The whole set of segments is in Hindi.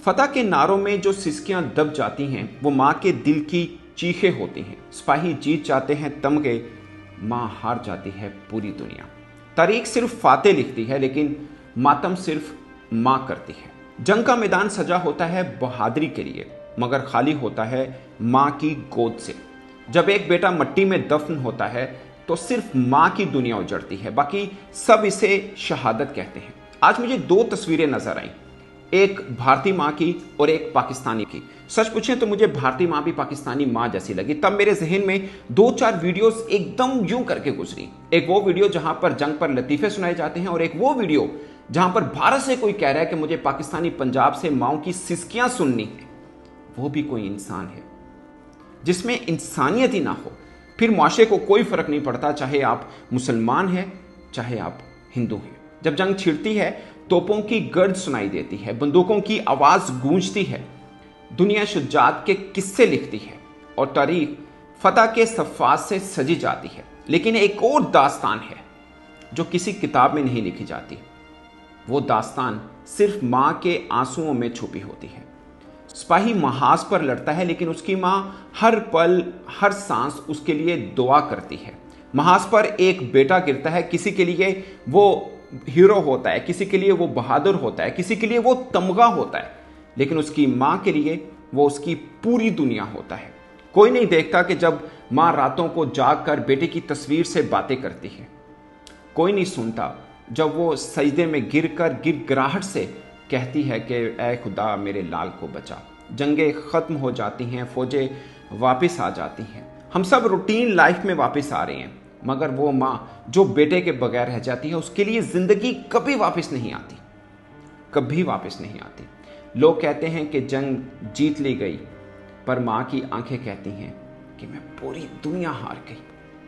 फतह के नारों में जो सिसकियां दब जाती हैं वो माँ के दिल की चीखें होती हैं। सिपाही जीत जाते हैं तमगे, माँ हार जाती है पूरी दुनिया। तारीख सिर्फ फातेह लिखती है लेकिन मातम सिर्फ माँ करती है। जंग का मैदान सजा होता है बहादुरी के लिए, मगर खाली होता है माँ की गोद से। जब एक बेटा मिट्टी में दफन होता है तो सिर्फ माँ की दुनिया उजड़ती है, बाकी सब इसे शहादत कहते हैं। आज मुझे दो तस्वीरें नजर आईं, एक भारतीय माँ की और एक पाकिस्तानी की। सच पूछें तो मुझे भारतीय माँ भी पाकिस्तानी माँ जैसी लगी। तब मेरे जहन में दो चार वीडियोस एकदम यूं करके गुजरी। एक वो वीडियो जहां पर जंग पर लतीफे सुनाए जाते हैं, और एक वो वीडियो जहां पर भारत से कोई कह रहा है कि मुझे पाकिस्तानी पंजाब से माओ की सिसकियां सुननी है। वो भी कोई इंसान है जिसमें इंसानियत ही ना हो, फिर मुआशरे को कोई फर्क नहीं पड़ता, चाहे आप मुसलमान हैं चाहे आप हिंदू हैं। जब जंग छिड़ती है, तोपों की गर्द सुनाई देती है, बंदूकों की आवाज गूंजती है, दुनिया शुजात के किस्से लिखती है और तारीख फतह के सफ़ात से सजी जाती है। लेकिन एक और दास्तान है जो किसी किताब में नहीं लिखी जाती। वो दास्तान सिर्फ माँ के आंसुओं में छुपी होती है। सिपाही महाज पर लड़ता है लेकिन उसकी माँ हर पल हर सांस उसके लिए दुआ करती है। महाज पर एक बेटा गिरता है, किसी के लिए वो हीरो होता है, किसी के लिए वो बहादुर होता है, किसी के लिए वो तमगा होता है, लेकिन उसकी माँ के लिए वो उसकी पूरी दुनिया होता है। कोई नहीं देखता कि जब माँ रातों को जाग कर बेटे की तस्वीर से बातें करती है। कोई नहीं सुनता जब वो सजदे में गिरकर गिड़गिड़ाहट से कहती है कि ऐ खुदा मेरे लाल को बचा। जंगें ख़त्म हो जाती हैं, फौजें वापस आ जाती हैं, हम सब रूटीन लाइफ में वापस आ रहे हैं, मगर वो माँ जो बेटे के बगैर रह जाती है उसके लिए ज़िंदगी कभी वापस नहीं आती, कभी वापस नहीं आती। लोग कहते हैं कि जंग जीत ली गई, पर माँ की आंखें कहती हैं कि मैं पूरी दुनिया हार गई।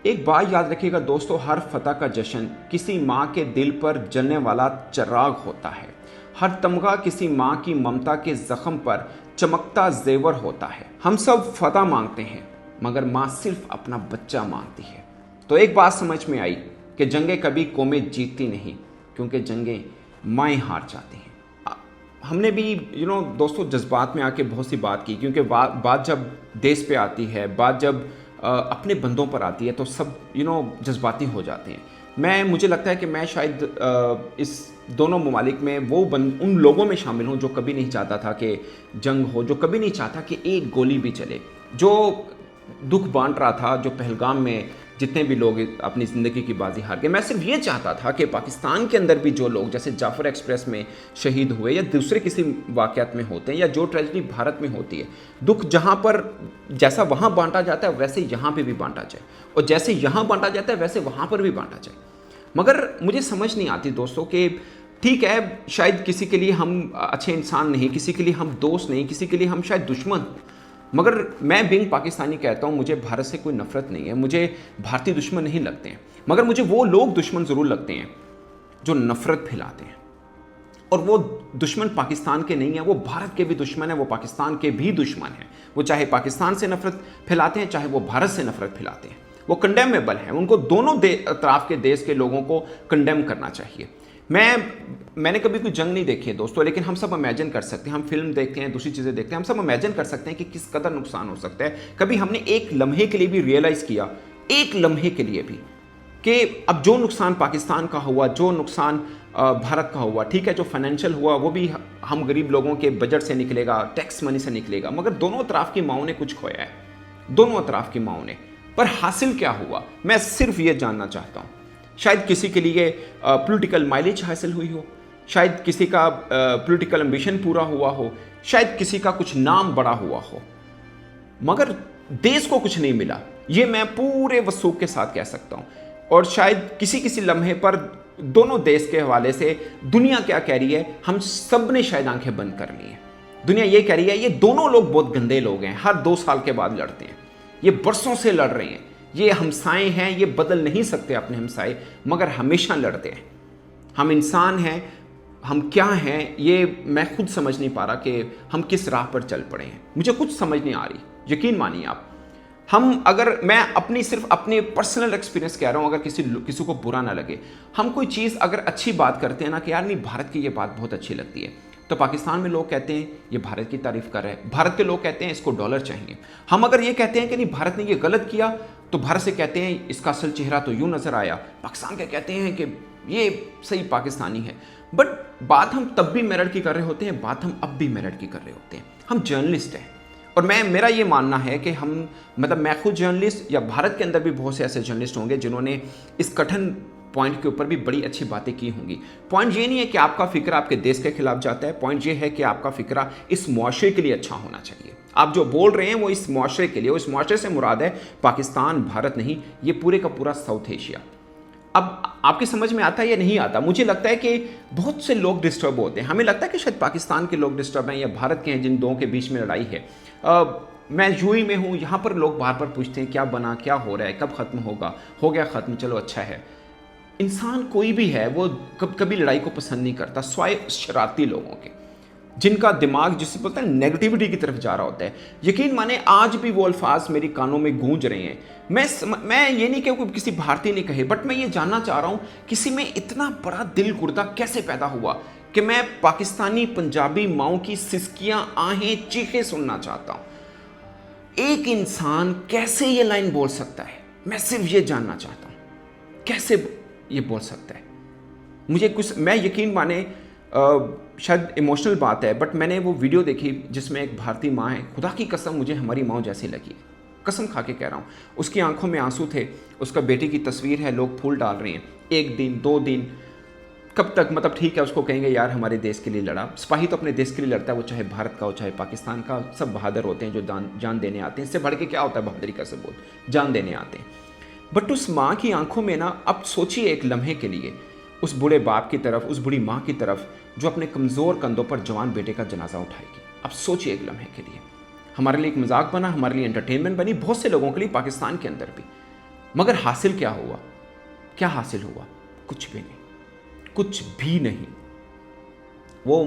एक बात याद रखिएगा दोस्तों, हर फतह का जश्न किसी माँ के दिल पर जलने वाला चिराग होता है। हर तमगा किसी माँ की ममता के जख्म पर चमकता जेवर होता है। हम सब फतह मांगते हैं मगर माँ सिर्फ अपना बच्चा मांगती है। तो एक बात समझ में आई कि जंगें कभी कौमें जीतती नहीं, क्योंकि जंगें माएँ हार जाती हैं। हमने भी दोस्तों जज्बात में आके बहुत सी बात की, क्योंकि बात जब देश पे आती है, बात जब अपने बंदों पर आती है तो सब जज्बाती हो जाते हैं। मुझे लगता है कि मैं शायद इस दोनों ममालिक में उन लोगों में शामिल हूँ जो कभी नहीं चाहता था कि जंग हो, जो कभी नहीं चाहता कि एक गोली भी चले, जो दुख बांट रहा था, जो पहलगाम में जितने भी लोग अपनी ज़िंदगी की बाजी हार गए। मैं सिर्फ ये चाहता था कि पाकिस्तान के अंदर भी जो लोग जैसे जाफर एक्सप्रेस में शहीद हुए या दूसरे किसी वाक़यात में होते हैं या जो ट्रेजेडी भारत में होती है, दुख जहाँ पर जैसा वहाँ बांटा जाता है वैसे यहाँ पे भी बांटा जाए, और जैसे यहाँ बांटा जाता है वैसे वहाँ पर भी बांटा जाए। मगर मुझे समझ नहीं आती दोस्तों कि ठीक है, शायद किसी के लिए हम अच्छे इंसान नहीं, किसी के लिए हम दोस्त नहीं, किसी के लिए हम शायद दुश्मन, मगर मैं बीइंग पाकिस्तानी कहता हूँ मुझे भारत से कोई नफरत नहीं है, मुझे भारतीय दुश्मन नहीं लगते हैं, मगर मुझे वो लोग दुश्मन ज़रूर लगते हैं जो नफरत फैलाते हैं। और वो दुश्मन पाकिस्तान के नहीं है, वो भारत के भी दुश्मन है, वो पाकिस्तान के भी दुश्मन है। वो चाहे पाकिस्तान से नफरत फैलाते हैं, चाहे वो भारत से नफरत फैलाते हैं, वो कंडेमेबल है। उनको दोनों अतराफ के देश के लोगों को कंडेम करना चाहिए। मैंने कभी कोई जंग नहीं देखी है दोस्तों, लेकिन हम सब इमेजिन कर सकते हैं, हम फिल्म देखते हैं, दूसरी चीज़ें देखते हैं, हम सब इमेजिन कर सकते हैं कि किस कदर नुकसान हो सकता है। कभी हमने एक लम्हे के लिए भी रियलाइज़ किया, एक लम्हे के लिए भी, कि अब जो नुकसान पाकिस्तान का हुआ, जो नुकसान भारत का हुआ, ठीक है, जो फाइनेंशियल हुआ वो भी हम गरीब लोगों के बजट से निकलेगा, टैक्स मनी से निकलेगा, मगर दोनों तरफ की माओं ने कुछ खोया है, दोनों तरफ की माओं ने। पर हासिल क्या हुआ, मैं सिर्फ ये जानना चाहता हूँ। शायद किसी के लिए पॉलिटिकल माइलेज हासिल हुई हो, शायद किसी का पॉलिटिकल एम्बिशन पूरा हुआ हो, शायद किसी का कुछ नाम बड़ा हुआ हो, मगर देश को कुछ नहीं मिला, ये मैं पूरे वसूख के साथ कह सकता हूँ। और शायद किसी लम्हे पर दोनों देश के हवाले से दुनिया क्या कह रही है, हम सब ने शायद आंखें बंद कर ली हैं। दुनिया ये कह रही है ये दोनों लोग बहुत गंदे लोग हैं, हर 2 साल के बाद लड़ते हैं, ये बरसों से लड़ रहे हैं, ये हमसाए हैं, ये बदल नहीं सकते अपने हमसाए, मगर हमेशा लड़ते हैं। हम इंसान हैं, हम क्या हैं, ये मैं खुद समझ नहीं पा रहा कि हम किस राह पर चल पड़े हैं। मुझे कुछ समझ नहीं आ रही, यकीन मानिए आप। मैं सिर्फ अपने पर्सनल एक्सपीरियंस कह रहा हूँ, अगर किसी को बुरा ना लगे, हम कोई चीज़ अगर अच्छी बात करते हैं ना कि यार नहीं भारत की ये बात बहुत अच्छी लगती है, तो पाकिस्तान में लोग कहते हैं ये भारत की तारीफ कर रहा है, भारत के लोग कहते हैं इसको डॉलर चाहिए। हम अगर ये कहते हैं कि नहीं भारत ने ये गलत किया, तो भारत से कहते हैं इसका असल चेहरा तो यूं नजर आया, पाकिस्तान के कहते हैं कि ये सही पाकिस्तानी है। बट बात हम तब भी मेरिट की कर रहे होते हैं, बात हम अब भी मेरिट की कर रहे होते हैं। हम जर्नलिस्ट हैं और मेरा ये मानना है कि हम मतलब मैं खुद जर्नलिस्ट या भारत के अंदर भी बहुत से ऐसे जर्नलिस्ट होंगे जिन्होंने इस कठिन पॉइंट के ऊपर भी बड़ी अच्छी बातें की होंगी। पॉइंट ये नहीं है कि आपका फिक्रा आपके देश के खिलाफ जाता है, पॉइंट ये है कि आपका फिक्रा इस मुआशरे के लिए अच्छा होना चाहिए। आप जो बोल रहे हैं वो इस मुआशरे के लिए, वो इस मुआशरे से मुराद है पाकिस्तान, भारत नहीं, ये पूरे का पूरा साउथ एशिया। अब आपकी समझ में आता है या नहीं आता? मुझे लगता है कि बहुत से लोग डिस्टर्ब होते हैं। हमें लगता है कि शायद पाकिस्तान के लोग डिस्टर्ब हैं या भारत के हैं जिन दो के बीच में लड़ाई है। मैं यूएई में हूँ, यहाँ पर लोग बार बार पूछते हैं क्या बना, क्या हो रहा है, कब ख़त्म होगा, हो गया ख़त्म, चलो अच्छा है। इंसान कोई भी है वो कभी लड़ाई को पसंद नहीं करता, स्वाय शरारती लोगों के जिनका दिमाग जिसे बोलते हैं नेगेटिविटी की तरफ जा रहा होता है। यकीन माने आज भी वो अल्फाज मेरे कानों में गूंज रहे हैं। मैं ये नहीं कहूँ कि किसी भारतीय ने कहे, बट मैं ये जानना चाह रहा हूँ किसी में इतना बड़ा दिल गुर्दा कैसे पैदा हुआ कि मैं पाकिस्तानी पंजाबी माओं की सिसकियां, आहें, चीखें सुनना चाहता हूँ। एक इंसान कैसे ये लाइन बोल सकता है? मैं सिर्फ ये जानना चाहता हूँ कैसे ये बोल सकता है। मुझे कुछ, मैं यकीन माने शायद इमोशनल बात है, बट मैंने वो वीडियो देखी जिसमें एक भारतीय माँ है, खुदा की कसम मुझे हमारी माँ जैसी लगी, कसम खा के कह रहा हूँ। उसकी आंखों में आंसू थे, उसका बेटी की तस्वीर है, लोग फूल डाल रहे हैं। 1 दिन 2 दिन कब तक? मतलब ठीक है, उसको कहेंगे यार हमारे देश के लिए लड़ा। सिपाही तो अपने देश के लिए लड़ता है, वो चाहे भारत का हो चाहे पाकिस्तान का। सब बहादुर होते हैं जो जान देने आते हैं। इससे बढ़ के क्या होता है बहादुरी का सबूत? जान देने आते हैं। बट उस माँ की आंखों में ना, अब सोचिए एक लम्हे के लिए, उस बूढ़े बाप की तरफ, उस बूढ़ी माँ की तरफ जो अपने कमज़ोर कंधों पर जवान बेटे का जनाजा उठाएगी। अब सोचिए एक लम्हे के लिए। हमारे लिए एक मजाक बना, हमारे लिए एंटरटेनमेंट बनी, बहुत से लोगों के लिए पाकिस्तान के अंदर भी। मगर हासिल क्या हुआ? क्या हासिल हुआ? कुछ भी नहीं, कुछ भी नहीं। वो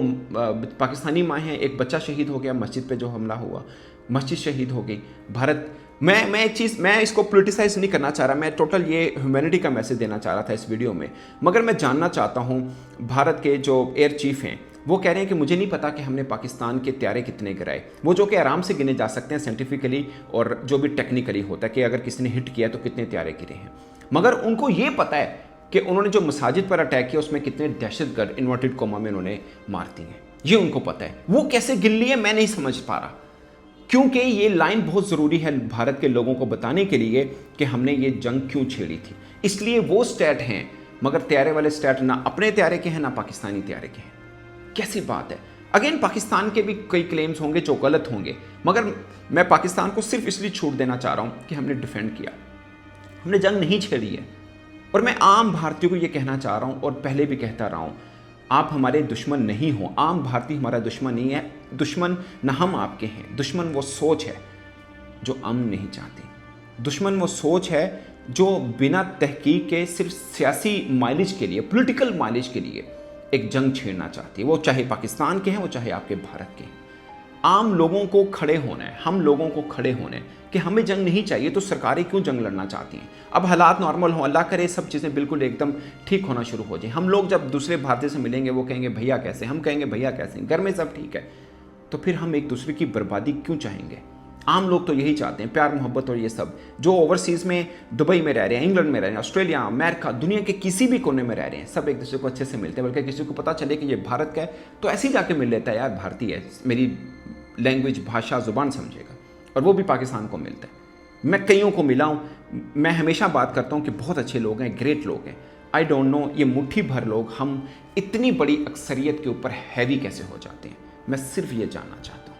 पाकिस्तानी माँ हैं, एक बच्चा शहीद हो गया मस्जिद पे जो हमला हुआ, मस्जिद शहीद हो गई। भारत, मैं इसको पोलिटिसाइज नहीं करना चाह रहा, मैं टोटल ये ह्यूमैनिटी का मैसेज देना चाह रहा था इस वीडियो में। मगर मैं जानना चाहता हूँ, भारत के जो एयर चीफ हैं वो कह रहे हैं कि मुझे नहीं पता कि हमने पाकिस्तान के त्यारे कितने गिराए। वो जो कि आराम से गिने जा सकते हैं साइंटिफिकली और जो भी टेक्निकली होता है कि अगर किसी ने हिट किया तो कितने त्यारे गिरे हैं। मगर उनको ये पता है कि उन्होंने जो मसाजिद पर अटैक किया उसमें कितने दहशतगर्द इन्वर्टेड कोमा में उन्होंने मार दी हैं, ये उनको पता है। वो कैसे गिन लिए मैं नहीं समझ पा रहा, क्योंकि ये लाइन बहुत ज़रूरी है भारत के लोगों को बताने के लिए कि हमने ये जंग क्यों छेड़ी थी। इसलिए वो स्टेट हैं, मगर त्यारे वाले स्टेट ना अपने त्यारे के हैं ना पाकिस्तानी त्यारे के हैं। कैसी बात है? अगेन पाकिस्तान के भी कई क्लेम्स होंगे जो गलत होंगे, मगर मैं पाकिस्तान को सिर्फ इसलिए छूट देना चाह रहा हूँ कि हमने डिफेंड किया, हमने जंग नहीं छेड़ी है। और मैं आम भारतीयों को ये कहना चाह रहा हूँ और पहले भी कहता रहा हूँ, आप हमारे दुश्मन नहीं हो। आम भारतीय हमारा दुश्मन नहीं है, दुश्मन न हम आपके हैं। दुश्मन वो सोच है जो अमन नहीं चाहती। दुश्मन वो सोच है जो बिना तहकीक के सिर्फ सियासी माइलेज के लिए, पॉलिटिकल माइलेज के लिए एक जंग छेड़ना चाहती है। वो चाहे पाकिस्तान के हैं, वो चाहे आपके भारत के हैं। आम लोगों को खड़े होना है, हम लोगों को खड़े होना है कि हमें जंग नहीं चाहिए, तो सरकारें क्यों जंग लड़ना चाहती हैं? अब हालात नॉर्मल हो, अल्लाह करे सब चीज़ें बिल्कुल एकदम ठीक होना शुरू हो जाए। हम लोग जब दूसरे भारतीय से मिलेंगे वो कहेंगे भैया कैसे, हम कहेंगे भैया कैसे, घर में सब ठीक है, तो फिर हम एक दूसरे की बर्बादी क्यों चाहेंगे? आम लोग तो यही चाहते हैं, प्यार मोहब्बत और ये सब। जो ओवरसीज़ में दुबई में रह रहे हैं, इंग्लैंड में रह रहे हैं, ऑस्ट्रेलिया, अमेरिका, दुनिया के किसी भी कोने में रह रहे हैं, सब एक दूसरे को अच्छे से मिलते हैं। बल्कि किसी को पता चले कि ये भारत का है तो ऐसे ही जाके मिल लेता है, यार भारतीय है, मेरी लैंग्वेज, भाषा, ज़ुबान समझेगा। और वो भी पाकिस्तान को मिलता है। मैं कईयों को मिला हूँ, मैं हमेशा बात करता हूँ कि बहुत अच्छे लोग हैं, ग्रेट लोग हैं। आई डोंट नो ये मुट्ठी भर लोग हम इतनी बड़ी अक्सरियत के ऊपर हैवी कैसे हो जाते हैं। मैं सिर्फ ये जानना चाहता हूँ।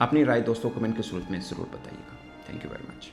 अपनी राय दोस्तों कमेंट के सूरत में ज़रूर बताइएगा। Thank you very much.